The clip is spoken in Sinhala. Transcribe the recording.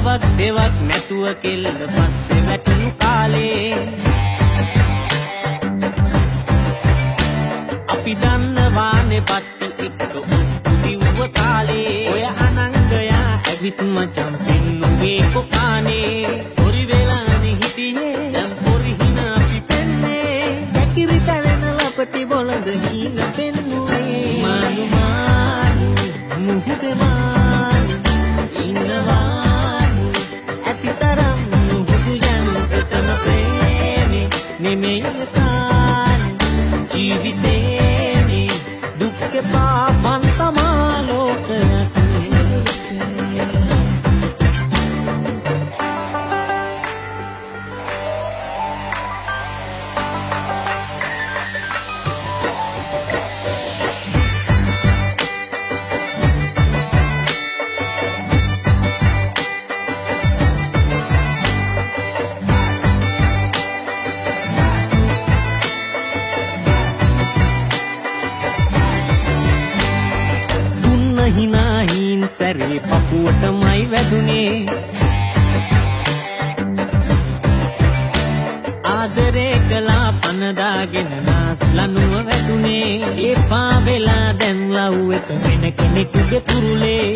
ආවක් දෙවක් නැතුව කෙල්ල පස්සේ වැටුණු කාලේ අපි දන්නවානේ පත්ති එක්ක උදිව්ව කාලේ ඔය අනංගයා ඇවිත් මචං පින්නුගේ කොකානේ සොරි වෙලානේ හිටියේ දැන් පොරි හින අපි පෙන්නේ දැකිරි පැලෙන ලපටි බොළඳ හීන පෙන්නුවේ මානු මානු මුහුදේ මානු ඉන්නවානු ඇතිතරම් මුහුදු යන්තන ප්‍රේමේ නෙමෙයි කානු ජීවිතේ දුක්ඛ පාපන් තමා ලෝකයක් හිනාහින් සැරේ පපුවටමයි වැදුනේ ආදරේ කළා පනදාගෙන නාස් ලනුව වැදුනේ එපා වෙලා දැන් ලව් එක වෙන කෙනෙකුගේ කුරුලේ